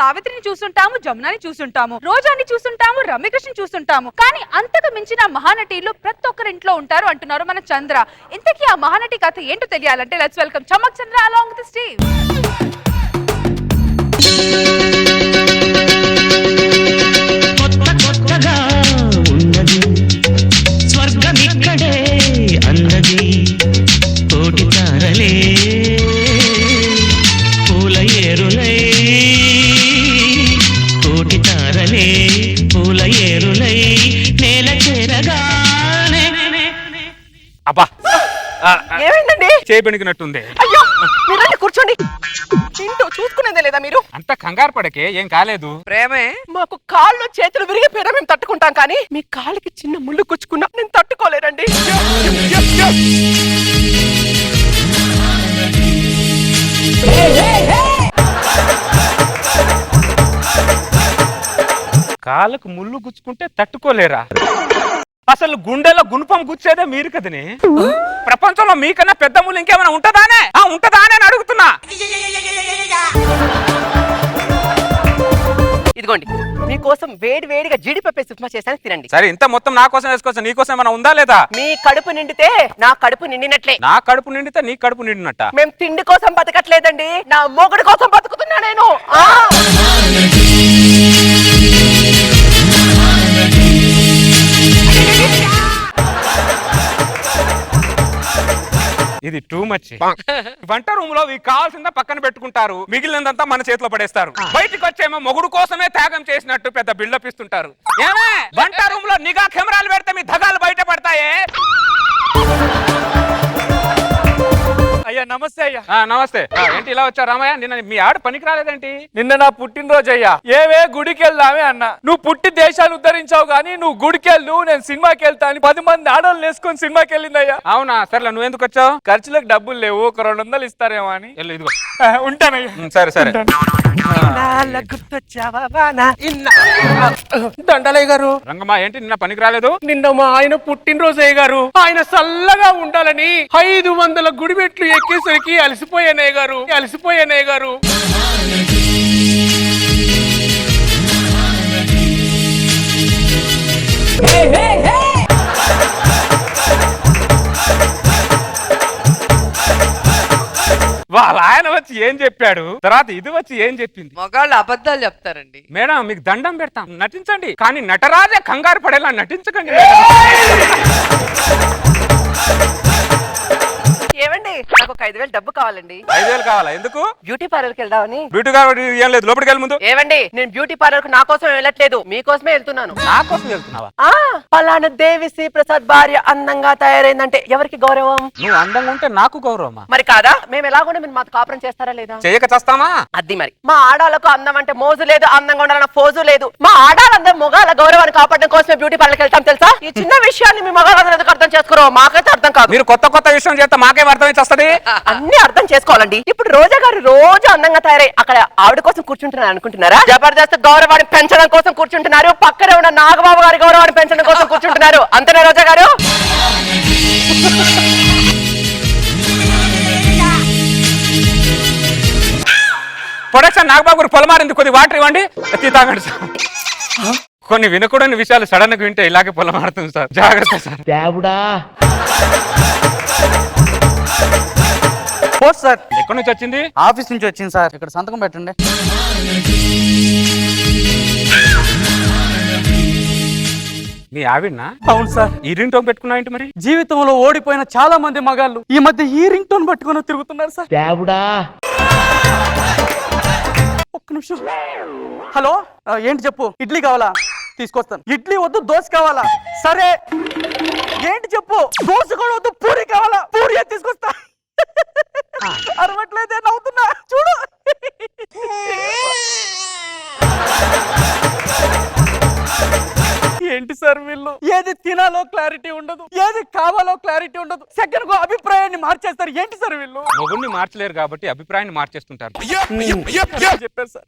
సావిత్రిని చూస్తుంటాము, జమునాని చూస్తుంటాము, రోజాని చూస్తుంటాము, రమ్యకృష్ణ చూస్తుంటాము. కానీ అంతకు మించిన మహానటీలు ప్రతి ఒక్కరింట్లో ఉంటారు అంటున్నారు మన చంద్ర. ఇంతకీ ఆ మహానటి కథ ఏంటో తెలియాలంటే let's welcome Chammak Chandra along with Steve. స్వర్గమిక్కడే అన్నది కోటి తారలే పూల ఏరులై కోటి తారలే పూల ఏరులై నేల చేరగానే. అబ్బా ఏమైందండి? చేయబెణికినట్టుంది. అయ్యో మీరంటే కూర్చోండి. ఇంటో చూసుకునేదే లేదా మీరు? అంత కంగారు పడకే, ఏం కాలేదు. ప్రేమే మాకు కాళ్ళు చేతులు విరిగిపోయినా మేము తట్టుకుంటాం, కానీ మీ కాళ్ళకి చిన్న ముళ్ళు కుచ్చుకున్నా నేను తట్టుకోలేనండి. కాళ్ళకు ముళ్ళు గుచ్చుకుంటే తట్టుకోలేరా? అసలు గుండెలో గుణపం గుచ్చేదే మీరు కదని. ప్రపంచంలో మీకన్నా పెద్ద ముళ్ళు ఇంకేమైనా ఉంటదానే? ఉంటదానే అని అడుగుతున్నా. ఇదిగోండి మీకోసం వేడి వేడిగా జీడిపప్పు ఉప్మా చేశాను, తినండి. సరే, ఇంత మొత్తం నా కోసం వేసుకోవచ్చు, నీకోసం ఏమైనా ఉందా లేదా? మీ కడుపు నిండితే నా కడుపు నిండినట్లే. నా కడుపు నిండితే నీ కడుపు నిండినట్ట. మేము తిండి కోసం బతకట్లేదండి, నా మొగుడు కోసం బతుకుతున్నా నేను. ఇది టూ మచ్. వంట రూమ్ లో కావాల్సిందా పక్కన పెట్టుకుంటారు, మిగిలినంతా మన చేతిలో పడేస్తారు. బయటకు వచ్చేమో మొగుడు కోసమే త్యాగం చేసినట్టు పెద్ద బిల్డప్ ఇస్తుంటారు. ఏమే వంట రూమ్ లో నిఘా కెమెరాలు పెడితే మీ ధగాలు బయట పడతాయే. అయ్యా నమస్తే అయ్యా. నమస్తే. ఏంటి ఇలా వచ్చా రామయ్య? నిన్న మీ ఆడ పనికి రాలేదేంటి? నిన్న నా పుట్టినరోజు అయ్యా. ఏవే గుడికి వెళ్దామే అన్న. నువ్వు పుట్టి దేశాన్ని ఉద్ధరించావు గానీ నువ్వు గుడికి వెళ్ళు, నేను సినిమాకి వెళ్తా అని 10 మంది ఆడవాళ్ళు వేసుకొని సినిమాకి వెళ్ళిందయ్యా. అవునా? సరేలే, నువ్వు ఎందుకు వచ్చావు? ఖర్చులకు డబ్బులు లేవు, ఒక 200 ఇస్తారేమో అని. ఇదిగో ఉంటానయ్యా. సరే సరే. దండలయ్య గారు. రంగమ్మ ఏంటి నిన్న పనికి రాలేదు? నిన్న మా ఆయన పుట్టినరోజు అయ్య గారు. ఆయన చల్లగా ఉండాలని 500 గుడి మెట్లు ఎక్కేసరికి అలసిపోయానయ్య గారు, అలసిపోయానయ్య గారు. వాళ్ళ ఆయన వచ్చి ఏం చెప్పాడు, తర్వాత ఇది వచ్చి ఏం చెప్పింది? మగాళ్ళు అబద్ధాలు చెప్తారండి. మేడం మీకు దండం పెడతాం, నటించండి, కానీ నటరాజే కంగారు పడేలా నటించకండి. ఏమండి, నాకు ఒక 5,000 డబ్బు కావాలండి. 5,000 కావాలా? ఎందుకు? బ్యూటీ పార్లర్ కి వెళ్దామని. బ్యూటీ గారు ఏం లేదు, లోపలికి వెళ్ళి ముందు. ఏమండి, నేను బ్యూటీ పార్లర్ కు నా కోసం వెళ్ళట్లేదు, మీకోసమే వెళ్తున్నాను. నా కోసం వెళ్తున్నావా? పలానా దేవిశ్రీ ప్రసాద్ భార్య అందంగా తయారైందంటే ఎవరికి గౌరవం? నువ్వు అందంగా ఉంటే నాకు గౌరవమా? మరి కాదా? మేము ఎలాగో మీరు మాకు కాపురం చేస్తారా లేదా? చేయక చేస్తామా? అది మరి మా ఆడాలకు అందం అంటే మోజు లేదు, అందంగా ఉండాలన్న ఫోజు లేదు. మా ఆడాలందరూ మొగాల గౌరవాన్ని కాపాడడం కోసమే బ్యూటీ పార్లర్కి వెళ్తాం తెలుసా? ఈ చిన్న విషయాన్ని మీ మగాళ్ళందరూ ఎందుకు అర్థం చేసుకోరో మాకైతే అర్థం కాదు. మీరు కొత్త కొత్త విషయం చేస్తే మాకేం అర్థమైంది? అన్ని అర్థం చేసుకోవాలండి. ఇప్పుడు రోజా గారు రోజు అందంగా తయారై అక్కడ ఆవిడ కోసం కూర్చుంటున్నారు అనుకుంటున్నారా? జబర్దస్త్ గౌరవాన్ని పెంచడం కోసం కూర్చుంటున్నారు, పక్కనే ఉన్న నాగబాబు గారి గౌరవాన్ని పెంచడం కోసం కూర్చుంటున్నారు. అంతేనా రోజా గారు? ప్రొడక్షన్ నాగబాబు గారు పొలమారింది, కొద్ది వాటర్ ఇవ్వండి, ఎత్తి తాగండి సార్. కొన్ని వినకూడని విషయాలు సడన్ గా వింటే ఇలాగే పొలమారుతుంది సార్, జాగ్రత్త సార్. సార్ ఎక్కడి నుంచి వచ్చింది? ఆఫీస్ నుంచి వచ్చింది సార్. ఇక్కడ సంతకం పెట్టండి. మీ ఆవిడనా? అవును సార్. ఈ రింగ్ టోన్ పెట్టుకున్నావు ఏంటి మరి? జీవితంలో ఓడిపోయిన చాలా మంది మగాళ్ళు ఈ మధ్య ఈ రింగ్ టోన్ పట్టుకుని తిరుగుతున్నారు సార్. ఒక్క నిమిషం. హలో, ఏంటి చెప్పు. ఇడ్లీ కావాలా? తీసుకొస్తాను. ఇడ్లీ వద్దు, దోశ కావాలా? సరే. ఏంటి చెప్పు. దోశ కూడా వద్దు, పూరి కావాలా? పూరి తీసుకొస్తా. అరవట్లేదే, నవ్వుతున్నా చూడు. ఏంటి సార్ వీళ్ళు? ఏది తినాలో క్లారిటీ ఉండదు, ఏది కావాలో క్లారిటీ ఉండదు, సెకండ్ కు అభిప్రాయాన్ని మార్చేస్తారు. ఏంటి సార్ వీళ్ళు? మొగుడిని మార్చలేరు కాబట్టి అభిప్రాయాన్ని మార్చేస్తుంటారు. చెప్పారు సార్.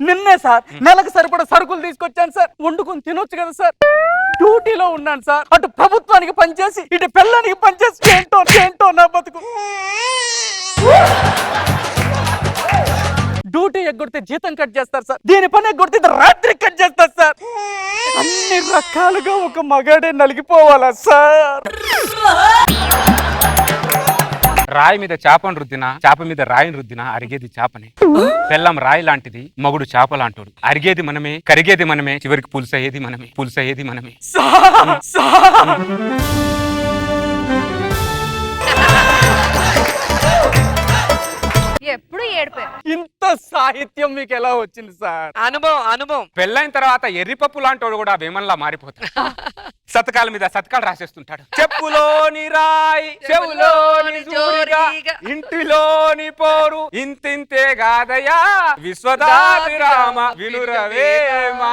నిన్నే సార్ నెలకు సరిపడా సరుకులు తీసుకొచ్చాను సార్, వండుకొని తినొచ్చు కదా సార్. డ్యూటీలో ఉన్నాను సార్, అటు ప్రభుత్వానికి పనిచేసి ఇటు పిల్లానికి పనిచేసి ఏంటో ఏంటో నా బతుకు. డ్యూటీ ఎగ్గొడితే జీతం కట్ చేస్తారు సార్, దీని పని ఎగ్గొడితే ఇది రాత్రి కట్ చేస్తారు సార్. అన్ని రకాలుగా ఒక మగాడే నలిగిపోవాలా సార్? రాయి మీద చేపను రుద్దినా, చేప మీద రాయిని రుద్దినా అరిగేది చేపనే. బెల్లం రాయి లాంటిది, మగుడు చేప లాంటోడు. అరిగేది మనమే, కరిగేది మనమే, చివరికి పులుసయ్యేది మనమే, పులుసయ్యేది మనమే. సార్ సార్ ఎప్పుడు ఏడిపే. ఇంత సాహిత్యం మీకు ఎలా వచ్చింది సార్? అనుభవం. పెళ్ళైన తర్వాత ఎర్రిపప్పు లాంటోడు కూడా వేమన్లా మారిపోతాడు. శతకాల మీద శతకాలు రాసేస్తుంటాడు. చెప్పులోని రాయి, చెవులోని జోరిగా, ఇంటిలోని పోరు ఇంతింతే గాదయా, విశ్వదాభిరామ వినురవేమా.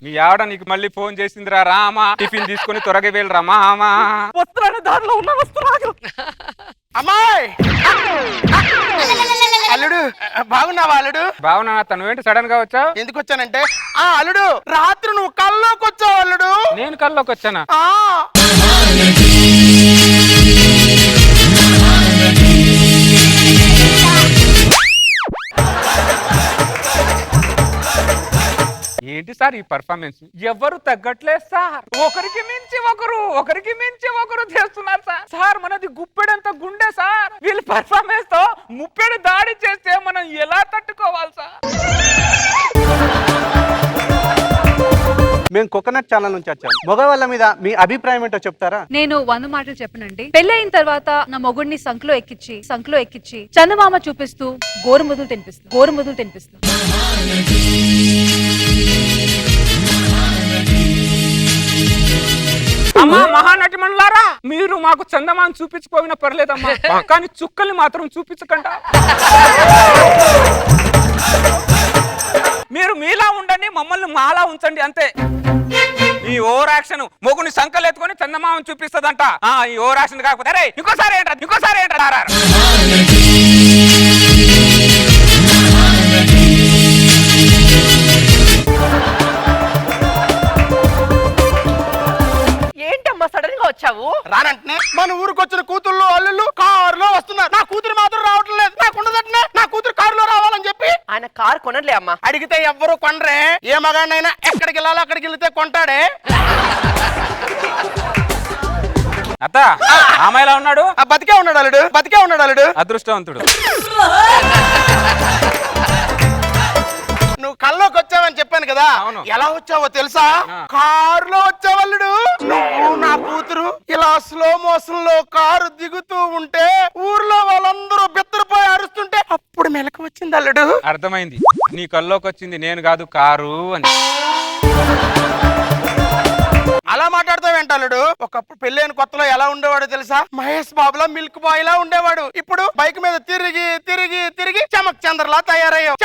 మీ ఆవిడ నీకు మళ్ళీ ఫోన్ చేసిందిరా రామా, టిఫిన్ తీసుకుని త్వరగా వెళ్ళరా మామా. వస్త్రాన్ని దారిలో ఉన్న వస్త్రాలు. అమ్మాయి అల్లుడు బాగున్నావా అల్లుడు? బావునా, తను ఏంటి సడన్ గా వచ్చావు? ఎందుకు వచ్చానంటే అల్లుడు రాత్రి నువ్వు కల్లోకి వచ్చావు అల్లుడు. నేను కల్లోకి వచ్చానా? ఆ ఏంటి సార్ ఈ పర్ఫార్మెన్స్? ఎవరు తగ్గట్లేదు సార్, ఒకరికి మించి ఒకరు చేస్తున్నారు సార్. సార్ మనది గుప్పెడంత గుండె సార్, వీళ్ళు పర్ఫార్మెన్స్ తో ముప్పెడు దాడి చేస్తే మనం ఎలా తట్టుకోవాలి సార్? మేము కోకోనట్ ఛానల్ నుంచి వచ్చాం. మగవాళ్ళ మీద మీ అభిప్రాయం ఏంటో చెప్తారా? నేను 100 మాటలు చెప్పనండి. పెళ్ళయిన తర్వాత నా మొగుడిని సంఖ్లో ఎక్కించి చందమామ చూపిస్తూ గోరుముద్దలు తినిపిస్తూ అమ్మా మహానటి మండలారా, మీరు మాకు చందమాను చూపించుకోవినా పర్లేదమ్మా, కానీ చుక్కల్ని మాత్రం చూపించకండి. మీరు మీలా ఉండండి, మమ్మల్ని మాలా ఉంచండి అంతే. ఈ ఓవర్ యాక్షన్ మొగుని సంకలు ఎత్తుకొని చందమామని చూపిస్తదంట. ఈ ఓవర్ యాక్షన్ కాకపోతే అరే ఇంకోసారి ఏంటారా? ఏంటమ్మా సడన్ గా వచ్చావు? రానంటే మన ఊరికి వచ్చిన కూతుళ్ళు అల్లుళ్ళు కారులో వస్తున్నారు. నా కూతురు మాత్రం రావటం లేదు. నాకు ఉండదట్నే నా కూతురు కారులో రావాలని చెప్పి. ఆయన కారు కొనలే అమ్మా. అడిగితే ఎవ్వరు కొనరే. ఏ మగాడినైనా ఎక్కడికి వెళ్ళాలో అక్కడికి వెళ్తే కొంటాడే. అత్త ఆమెలా ఉన్నాడు? బతికే ఉన్నాడు అల్లుడు. అదృష్టవంతుడు. నువ్వు కల్లోకి వచ్చావని చెప్పాను కదా. అవును. ఎలా వచ్చావో తెలుసా? కారులో వచ్చావల్లుడు. నువ్వు నా కూతురు ఇలా స్లో మోషన్ లో కారు దిగుతూ ఉంటే ఊర్లో వాళ్ళందరూ బిత్తరపోయి అరుస్తుంటే అప్పుడు మెలకు వచ్చింది అల్లుడు. అర్థమైంది, నీ కల్లోకి వచ్చింది నేను కాదు కారు అని. అలా మాట్లాడతావేంట అల్లుడు? ఒకప్పుడు పెళ్ళైన కొత్తలో ఎలా ఉండేవాడో తెలుసా? మహేష్ బాబులా మిల్క్ బాయ్ లా ఉండేవాడు. ఇప్పుడు బైక్ మీద తిరిగి తిరిగి తిరిగి చమక్ చంద్రలా తయారయ్యావు.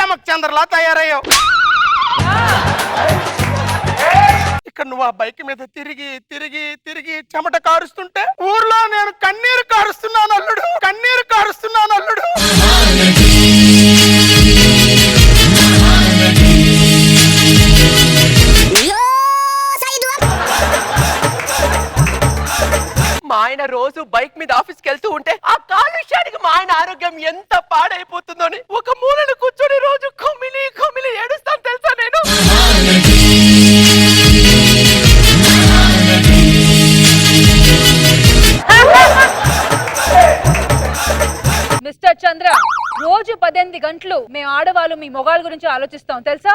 ఇక్కడ నువ్వు ఆ బైక్ మీద తిరిగి తిరిగి తిరిగి చెమట కారుస్తుంటే ఊర్లో నేను కన్నీరు కారుస్తున్నాను అల్లుడు. మా ఆయన రోజు బైక్ మీద ఆఫీస్కి వెళ్తూ ఉంటే ఆ కాలుష్యానికి మా ఆయన ఆరోగ్యం ఎంత పాడైపోతుందో అని ఒక మూలను కూర్చొని రోజు కొమిలి ఏడుస్తాను తెలుసా నేను. మిస్టర్ చంద్ర, రోజు 18 గంటలు మేము ఆడవాళ్ళు మీ మొగాళ్ళ గురించి ఆలోచిస్తాం తెలుసా?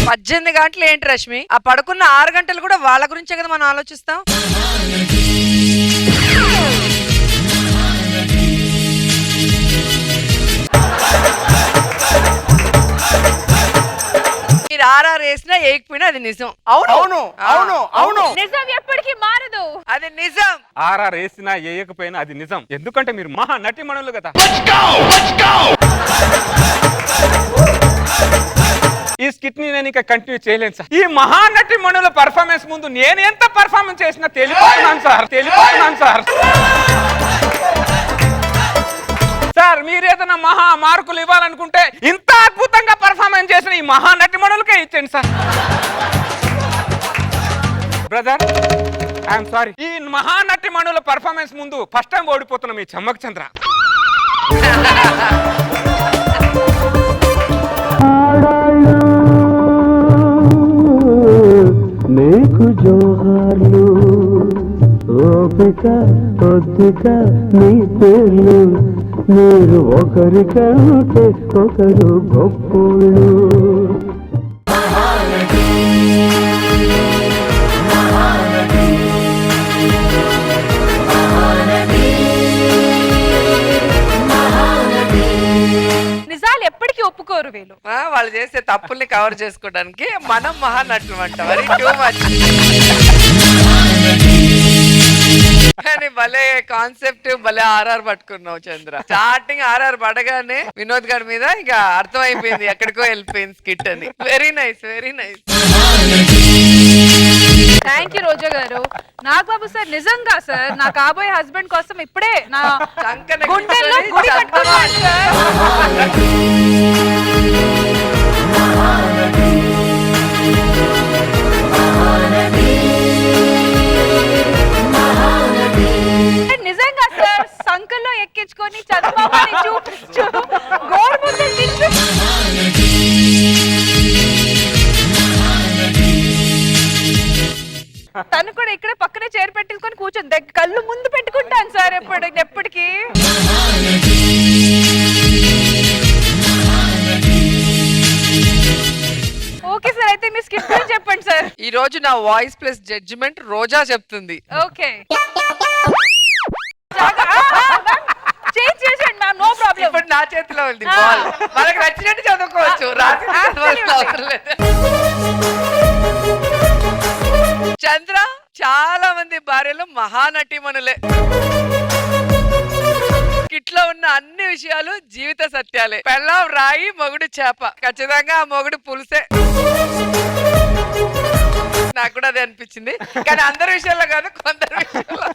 18 గంటలు ఏంటి రష్మి? ఆ పడుకున్న 6 గంటలు కూడా వాళ్ళ గురించే కదా మనం ఆలోచిస్తాం. మీరు ఆర్ఆర్ వేసినా ఏకపోయినా అది నిజం. అవును. నిజం ఎప్పటికీ మారదు. అది నిజం. ఆర్ఆర్ వేసినా వేయకపోయినా అది నిజం. ఎందుకంటే మీరు మహా నటి మనులు కదా. ఈ స్కిట్ ని నేను ఇంకా కంటిన్యూ చేయలేను సార్. ఈ మహానటి మణుల పర్ఫార్మెన్స్ ముందు నేను ఎంత పర్ఫార్మెన్స్ చేసినా తెలిపోతున్నాను సార్. సార్ మీరు ఏదైనా మహా మార్కులు ఇవ్వాలనుకుంటే ఇంత అద్భుతంగా పర్ఫార్మెన్స్ చేసిన ఈ మహానటి మణులకే ఇచ్చేయండి సార్. Brother I'm sorry. ఈ మహానటి మణుల పర్ఫార్మెన్స్ ముందు ఫస్ట్ టైం ఓడిపోతున్నాం ఈ చమ్మక్ చంద్ర. నీకు జోహార్లు ఓపిక ఒద్దిక నీ పేర్లు మీరు ఒకరికంటే ఒకరు గొప్పోళ్ళు. నిజాలు ఎప్పటికీ ఒప్పుకోరు వీళ్ళు. వాళ్ళు చేసే తప్పుల్ని కవర్ చేసుకోవడానికి మనం మహానటులు అంట. మరి టూ మచ్. కానీ భలే కాన్సెప్ట్, భలే ఆర్ఆర్ పట్టుకున్నావు చంద్ర. స్టార్టింగ్ ఆర్ఆర్ పడగానే వినోద్ గారి మీద ఇక అర్థమైపోయింది ఎక్కడికో వెళ్ళిపోయింది స్కిట్ అని. Very nice, very nice. Thank you Roja garu. Nagababu sir నిజంగా సార్ నా కాబోయే హస్బెండ్ కోసం ఇప్పుడే నా గుండెల్లో గుడి కట్టుకున్నాను సార్. నిజంగా సార్ సంకల్లో ఎక్కించుకొని చంద్రబాబు చూపించు గోరుముద్దలు తింటూ తను కూడా ఇక్కడే పక్కనే చైర్ పెట్టించుకొని కూర్చొని కళ్ళు ముందు పెట్టుకుంటాను సార్ ఎప్పటికీ. ఓకే సార్, అయితే మీ స్కిట్ గురించి చెప్పండి సార్. ఈ రోజు నా వాయిస్ ప్లస్ జడ్జిమెంట్ రోజా చెప్తుంది. ఓకే చేంజ్ చేసేయండి మ్యామ్, నో ప్రాబ్లం. ఇప్పుడు నా చేతిలో ఉంది బాల్. మనకు నచ్చినట్టు చదువుకోవచ్చు, రాత్రి చదవాల్సిన అవసరం లేదు. చంద్ర, చాలా మంది భార్యలు మహానటిమణులే. కిట్లో ఉన్న అన్ని విషయాలు జీవిత సత్యాలే. పెళ్ళాం రాయి, మొగుడు చేప. ఖచ్చితంగా ఆ మొగుడు పులుసే. నాకు కూడా అదే అనిపించింది, కానీ అందరి విషయాల్లో కాదు, కొందరి విషయాల్లో.